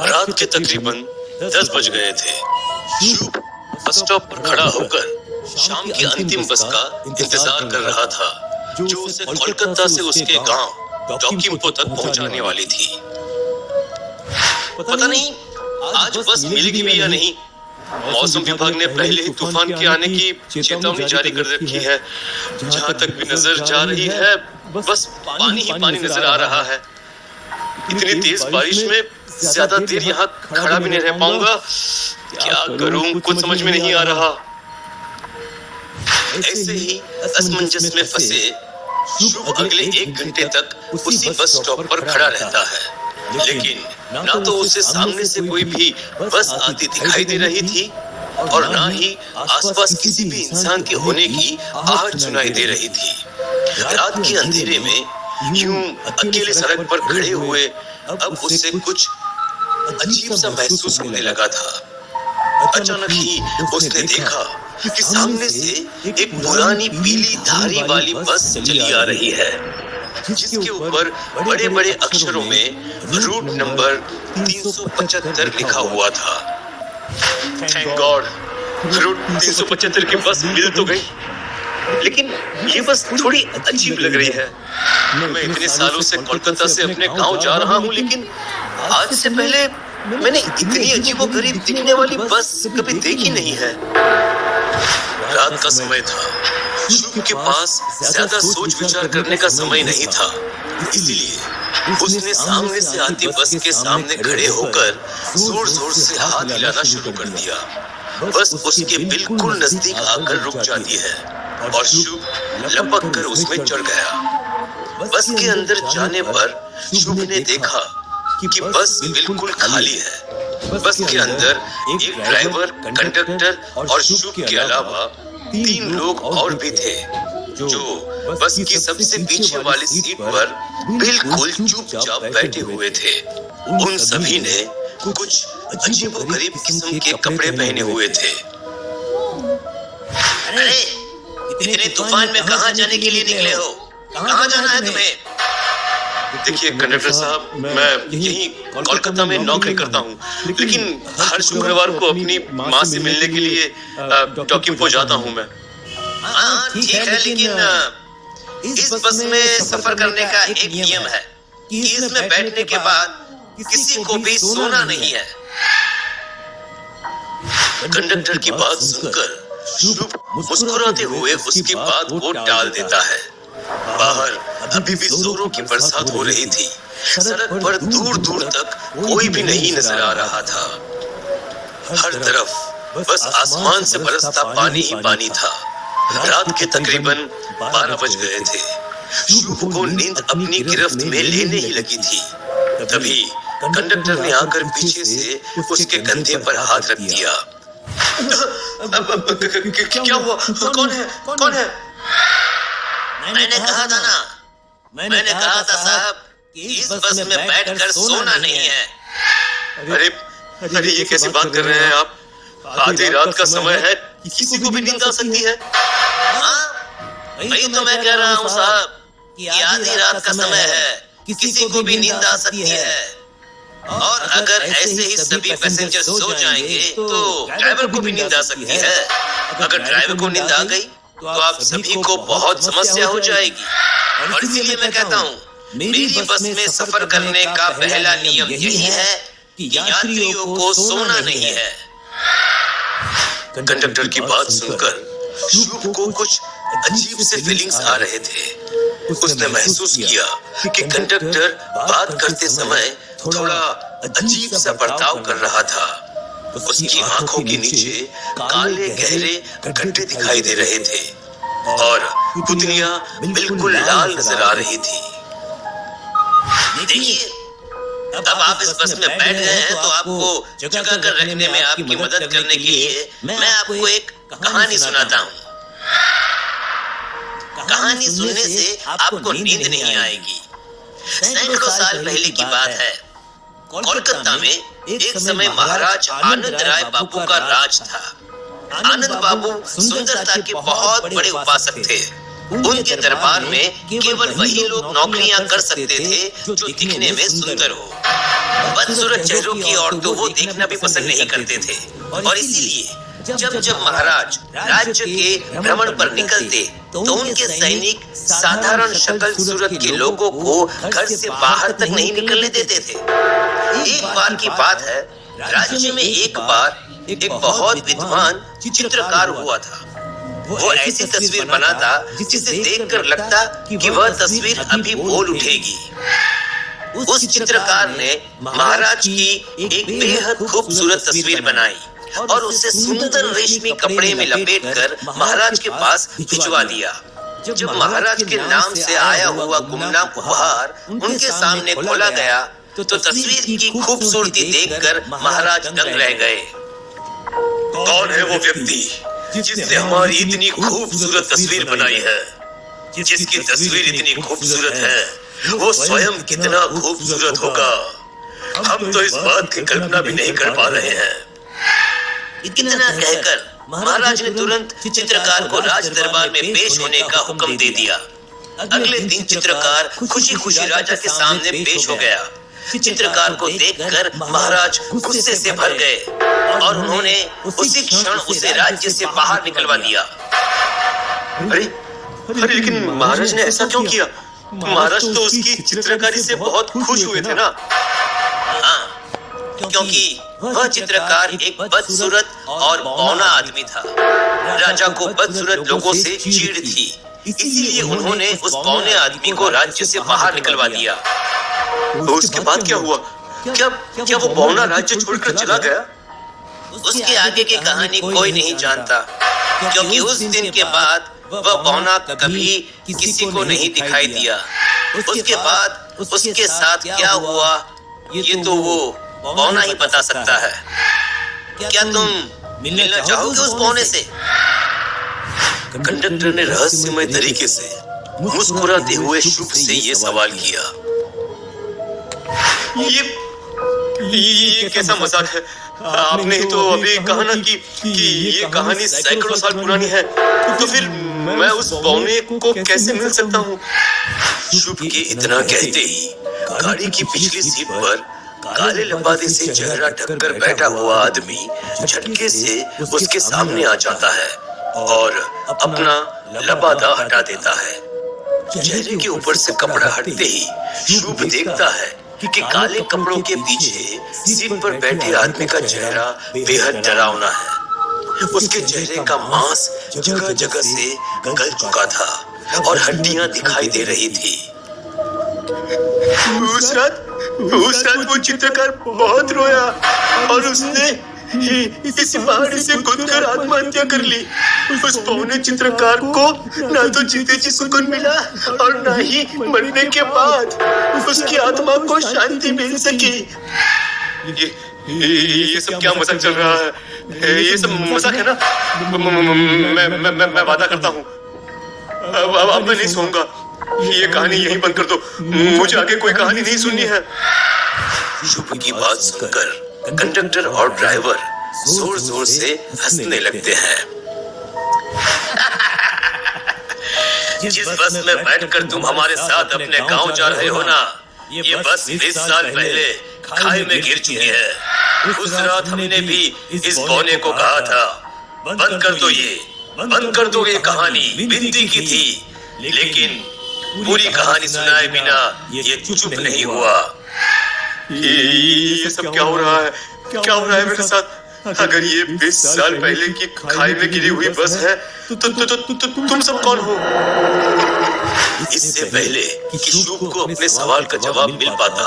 रात के तकरीबन 10 बज गए थे। शुभ बस स्टॉप पर खड़ा होकर शाम की अंतिम बस का इंतजार कर रहा था, जो उसे कोलकाता से उसके गांव डॉकिंपो तक पहुंचाने वाली थी। पता नहीं आज बस मिलेगी भी या नहीं। मौसम विभाग ने पहले ही तूफान के आने की चेतावनी जारी कर रखी है। जहां तक भी नजर जा रही है, बस पानी ही पानी नजर आ रहा है। इतनी तेज बारिश में ज्यादा देर यहाँ खड़ा भी नहीं रह पाऊंगा। क्या करूं, कुछ समझ में नहीं आ रहा। ऐसे ही असमंजस में फंसे शुभ अगले 1 घंटे तक उसी बस स्टॉप पर खड़ा रहता है, लेकिन ना तो उसे सामने से कोई भी बस आती दिखाई दे रही थी और ना ही आसपास किसी भी इंसान के होने की आहट सुनाई दे रही थी। रात के अंधेरे में यूं अकेले सड़क पर खड़े हुए अब उसे कुछ अजीब सा महसूस होने लगा था। अचानक ही उसने देखा कि सामने से एक पुरानी पीली धारी वाली बस चली आ रही है, जिसके ऊपर बड़े बड़े अक्षरों में रूट नंबर 375 लिखा हुआ था। थैंक गॉड, रूट 375 की बस मिल तो गई, लेकिन ये बस थोड़ी अजीब लग रही है। मैं इतने सालों से कोलकाता से अपने गांव जा रहा हूँ, लेकिन आज से पहले मैंने इतनी अजीबोगरीब दिखने वाली बस कभी देखी नहीं है। रात का समय था। शुभ के पास ज्यादा सोच विचार करने का समय नहीं था, इसलिए उसने सामने से आती बस के सामने खड़े होकर जोर जोर से हाथ हिलाना शुरू कर दिया। बस उसके बिल्कुल नजदीक आकर रुक जाती है और शुभ लपक कर उसमें चढ़ गया। बस के अंदर जाने पर शुभ ने देखा कि बस बिल्कुल खाली है। बस के अंदर एक ड्राइवर, कंडक्टर और शुभ के अलावा 3 लोग और भी थे, जो बस की सबसे पीछे वाली सीट पर बिल्कुल चुपचाप बैठे हुए थे। उन सभी ने कुछ अजीबोगरीब किस्म के कपड़े पहने हुए थे। अरे, इतने तूफान में कहां जाने के लिए निकले हो? कहां जाना है तुम्हें? देखिए कंडक्टर साहब, मैं यही कोलकाता में नौकरी करता हूँ, लेकिन हर शुक्रवार को अपनी माँ से मिलने के लिए डॉकिंपो जाता हूँ मैं। हाँ ठीक है, लेकिन इस बस में सफर करने का एक नियम है कि इसमें बैठने के बाद किसी को भी सोना नहीं है। कंडक्टर की बात सुनकर शुभ मुस्कुराते हुए उसकी बात को टाल देता है। बाहर अभी भी जोरों की बरसात हो रही थी। सड़क पर दूर दूर तक कोई भी नहीं नजर आ रहा था। हर तरफ बस आसमान से बरसता पानी ही पानी था। रात के तकरीबन 12 बज गए थे। शुभ को नींद अपनी गिरफ्त में लेने ही लगी थी। तभी कंडक्टर ने आकर पीछे से उसके कंधे पर हाथ रख दिया। क्या हुआ? कौन है? कौन है? मैंने कहा था ना, मैंने कहा था साहब कि इस बस में बैठकर सोना नहीं है। अरे ये कैसी बात कर रहे हैं आप? आधी रात का समय है, किसी को भी नींद आ सकती है। हाँ, वही तो मैं कह रहा हूँ साहब कि आधी रात का समय है, किसी को भी नींद आ सकती है। और अगर ऐसे ही सभी पैसेंजर सो जाएंगे तो ड्राइवर को भी नींद आ सकती है। अगर ड्राइवर को नींद आ गई तो आप सभी को बहुत समस्या हो जाएगी। और इसीलिए मैं कहता हूँ, मेरी बस में सफर करने का पहला नियम यही है कि यात्रियों को सोना नहीं है। कंडक्टर की बात सुनकर शुभ को कुछ अजीब से फीलिंग्स आ रहे थे। उसने महसूस किया कि कंडक्टर बात करते समय थोड़ा अजीब सा बर्ताव कर रहा था। उसकी आंखों के नीचे काले गहरे गड्ढे दिखाई दे रहे थे और पुतलियां बिल्कुल लाल नजर आ रही थी। देखिए, अब आप इस बस में बैठ गए हैं तो आपको जगह कर रखने में आपकी मदद करने के लिए मैं आपको एक कहानी सुनाता हूँ। कहानी सुनने से आपको नींद नहीं आएगी। सैकड़ों साल पहले की बात है। कोलकाता में एक समय महाराज आनंद राय बाबू का राज था। आनंद बाबू सुंदरता के बहुत बड़े उपासक थे। उनके दरबार में केवल वही लोग नौकरियां कर सकते थे जो दिखने में सुंदर हो। बस बदसूरत चेहरों की औरतों वो देखना भी पसंद नहीं करते थे और इसीलिए जब महाराज राज्य के भ्रमण पर निकलते तो उनके सैनिक साधारण शक्ल सूरत के लोगों को घर से बाहर तक नहीं निकलने देते थे। एक बार की बात है, राज्य में एक बार एक बहुत विद्वान चित्रकार हुआ था। वो ऐसी तस्वीर बनाता जिसे देखकर लगता कि वह तस्वीर अभी बोल उठेगी। उस चित्रकार ने महाराज की एक बेहद खूबसूरत तस्वीर बनाई और उसे सुंदर रेशमी कपड़े में लपेटकर महाराज के पास भिजवा दिया। जब महाराज के नाम से आया हुआ गुमनाम उपहार उनके सामने खोला गया तो तस्वीर की खूबसूरती देखकर महाराज दंग रह गए। कौन है वो व्यक्ति जिसने हमारी इतनी खूबसूरत तस्वीर बनाई है? जिसकी तस्वीर इतनी खूबसूरत है वो स्वयं कितना खूबसूरत होगा, हम तो इस बात की कल्पना भी नहीं कर पा रहे हैं। इतना कहकर महाराज ने तुरंत चित्रकार को राज दरबार में पेश होने का हुक्म दे दिया। अगले दिन चित्रकार खुशी खुशी राजा के सामने पेश हो गया। चित्रकार को देखकर महाराज गुस्से से भर गए और उन्होंने उसी क्षण उसे राज्य से बाहर निकलवा दिया। अरे लेकिन महाराज ने ऐसा क्यों किया? महाराज तो उसकी चित्रकारी से बहुत खुश हुए थे ना। हाँ, क्योंकि वह चित्रकार एक बदसूरत और बौना आदमी था। राजा को बदसूरत लोगों से चिढ़ थी, इसीलिए उन्होंने उस बौने आदमी को राज्य से बाहर निकलवा दिया। तो उसके बाद क्या हुआ? क्या वो बौना राज्य छोड़कर चला गया? उसके आगे की कहानी कोई नहीं जानता, क्योंकि उस दिन के बाद वह बौना कभी किसी को नहीं दिखाई दिया। उसके बाद उसके साथ क्या हुआ ये तो वो बौना ही बता सकता है। क्या तुम मिलना चाहोगे उस बौने से? कंडक्टर ने रहस्यमय तरीके से मुस्कुराते हुए शुभ से ये सवाल किया। ये कैसा मजाक है? आपने ही तो अभी कहा ना कि ये कहानी सैकड़ों साल पुरानी है, तो फिर मैं उस बौने को कैसे मिल सकता हूँ? शुभ के इतना कहते ही गाड़ी की पिछली सीट पर काले लबादे से चेहरा ढककर बैठा हुआ आदमी झटके से उसके सामने आ जाता है और अपना लबादा हटा देता है। चेहरे के ऊपर से कपड़ा हटते ही शुभ देखता है कि काले कपड़ों के पीछे सीट पर बैठे आदमी का चेहरा बेहद डरावना है। उसके चेहरे का मांस जगह जगह से गल चुका था और हड्डियां दिखाई दे रही थी। उस रात वो चित्रकार बहुत रोया और उसने इस पहाड़ी से कूदकर आत्महत्या कर ली। उस पौने चित्रकार को ना तो जीते जी सुकून मिला और ना ही मरने के बाद उसकी आत्मा को शांति मिल सकी। ये सब क्या मजाक चल रहा है? ये सब मजाक है ना? मैं वादा करता हूँ अब मैं नहीं सोऊंगा। ये कहानी यहीं बंद कर दो, मुझे आगे कोई कहानी नहीं सुननी है। शुभ की बात सुनकर कंडक्टर और ड्राइवर जोर जोर से हंसने लगते हैं। जिस बस में बैठकर तुम हमारे साथ अपने गांव जा रहे हो ना, ये बस 20 साल पहले खाई में गिर चुकी है। उस रात हमने भी इस बौने को कहा था बंद कर दो ये कहानी, विनती की थी, लेकिन पूरी कहानी सुनाए बिना ये चुप नहीं हुआ। ये सब क्या हो रहा है? क्या हो रहा है मेरे साथ? अगर ये 20 साल पहले की खाई में गिरी हुई बस है तो तुम सब कौन हो? इससे पहले कि शुभ को अपने सवाल का जवाब मिल पाता,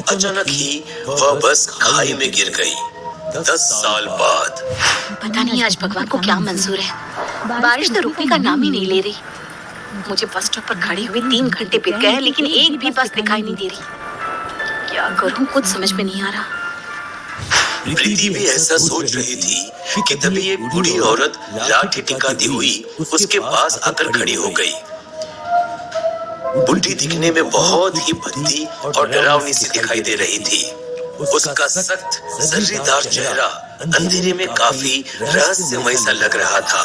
अचानक ही वह बस खाई में गिर गई। 10 साल बाद। पता नहीं आज भगवान को क्या मंजूर है। बारिश तो रुकने का नाम ही नहीं ले रही। मुझे बस स्टॉप पर खड़ी हुई 3 घंटे बीत गए हैं, लेकिन एक भी बस दिखाई नहीं दे रही। क्या करूं, कुछ समझ में नहीं आ रहा। प्रीति भी ऐसा सोच रही थी कि तभी एक बूढ़ी औरत लाठी टिकाती हुई उसके पास आकर खड़ी हो गई। बुढ़ी दिखने में बहुत ही भद्दी और डरावनी सी दिखाई दे रही थी। उसका सख्त जर्रीदार चेहरा अंधेरे में काफी रहस्यमय सा लग रहा था।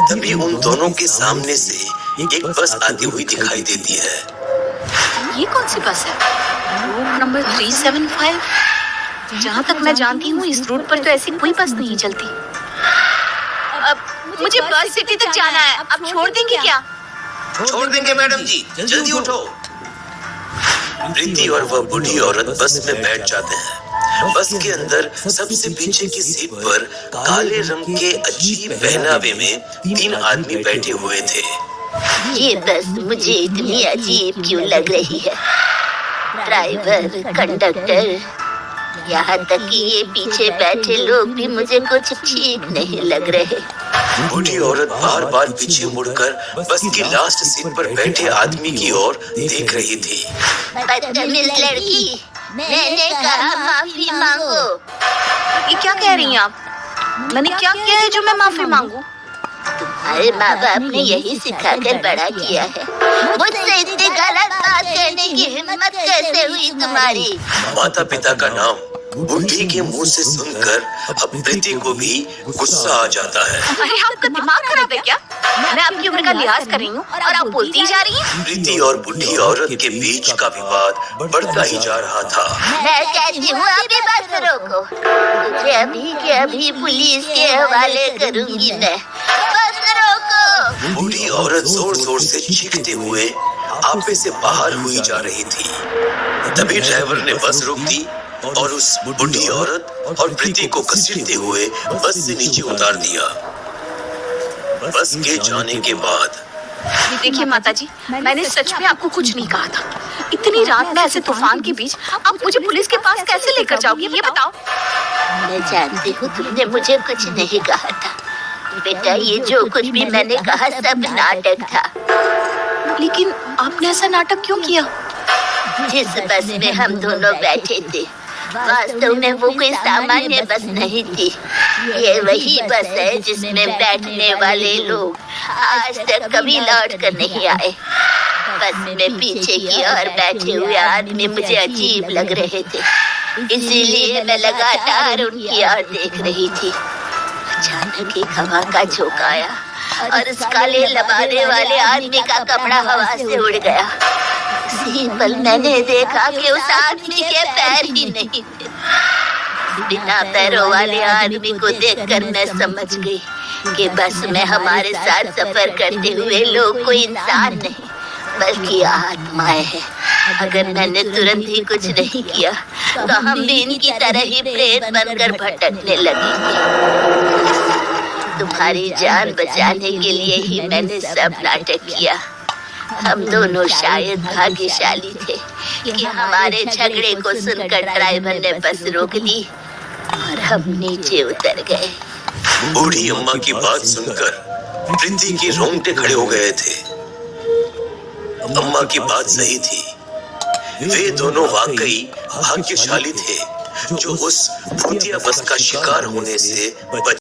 तभी उन दोनों के सामने से एक बस आती हुई दिखाई देती है। ये कौन सी बस है? Route number 375। जहाँ तक मैं जानती हूँ इस रूट पर तो ऐसी कोई बस नहीं चलती। अब मुझे बस सिटी तक जाना है, आप छोड़ देंगे क्या? छोड़ देंगे मैडम जी, जल्दी उठो। प्रीति और वह बूढ़ी औरत बस में बैठ जाते हैं। बस के अंदर सबसे पीछे की सीट पर काले रंग के अजीब पहनावे में 3 आदमी बैठे हुए थे। ये बस मुझे इतनी अजीब क्यों लग रही है? ड्राइवर, कंडक्टर, यहाँ तक कि ये पीछे बैठे लोग भी मुझे कुछ ठीक नहीं लग रहे। बूढ़ी औरत बार-बार पीछे मुड़कर बस की लास्ट सीट पर बैठे आदमी की ओर देख रही थी। बदतमीज लड़की, मैंने कहा माफी मांगो। ये क्या कह रही हैं आप? मैंने क्या किया है जो मैं माफी मांगू? तुम्हारे माँ बाप ने यही सिखाकर बड़ा किया है। मुझसे इतनी गलत बात कहने की हिम्मत कैसे हुई तुम्हारी? माता पिता का नाम बूढ़ी के मुंह से सुनकर अब प्रीति को भी गुस्सा आ जाता है। अरे आपका दिमाग खराब है क्या? मैं आपकी उम्र का लिहाज कर रही हूँ और आप बोलती जा रही हैं। प्रीति और बूढ़ी औरत के बीच का विवाद बढ़ता ही जा रहा था। मैं कहती हूँ अभी बस रोको, मुझे अभी के अभी पुलिस के हवाले करूँगी मैं। बस रोको। बूढ़ी औरत जोर जोर से चीखते हुए आपे से बाहर हुई जा रही थी। तभी ड्राइवर ने बस रोक दी और उस बूढ़ी औरत और प्रीति को घसीटते हुए बस से नीचे उतार दिया। बस के जाने के बाद देखिए माताजी, मैंने सच में आपको कुछ नहीं कहा था। इतनी रात में ऐसे तूफान के बीच आप मुझे पुलिस के पास कैसे लेकर जाओगी, ये बताओ। मैं जानती हूँ तुमने मुझे कुछ नहीं कहा था बेटा, ये जो कुछ भी मैंने कहा सब नाटक था। लेकिन आपने ऐसा नाटक क्यों किया? जिस बस में हम दोनों बैठे थे वास्तव में वो कोई सामान्य बस नहीं थी। ये वही बस है जिसमें बैठने वाले लोग आज तक कभी लौट कर नहीं आए। बस में पीछे की ओर बैठे हुए आदमी मुझे अजीब लग रहे थे, इसीलिए मैं लगातार उनकी ओर देख रही थी। अचानक एक हवा का झोंका आया और उस काले लबाने वाले आदमी का कपड़ा हवा से उड़ गया। उसी पल मैंने देखा कि उस आदमी के पैर ही नहीं थे। बिना पैरों वाले आदमी को देखकर मैं समझ गई कि बस में हमारे साथ सफर करते हुए लोग कोई इंसान नहीं बल्कि आत्माएं हैं। अगर मैंने तुरंत ही कुछ नहीं किया तो हम भी इनकी तरह ही प्रेत बनकर भटकने लगेंगे। तुम्हारी जान बचाने के लिए ही मैंने सब नाटक किया। हम दोनों शायद भाग्यशाली थे कि हमारे झगड़े को सुनकर ड्राइवर ने बस रोक ली और हम नीचे उतर गए। बूढ़ी अम्मा की बात सुनकर प्रीति के रोंगटे खड़े हो गए थे। अम्मा की बात सही थी, वे दोनों वाकई भाग्यशाली थे जो उस भूतिया बस का शिकार होने से बच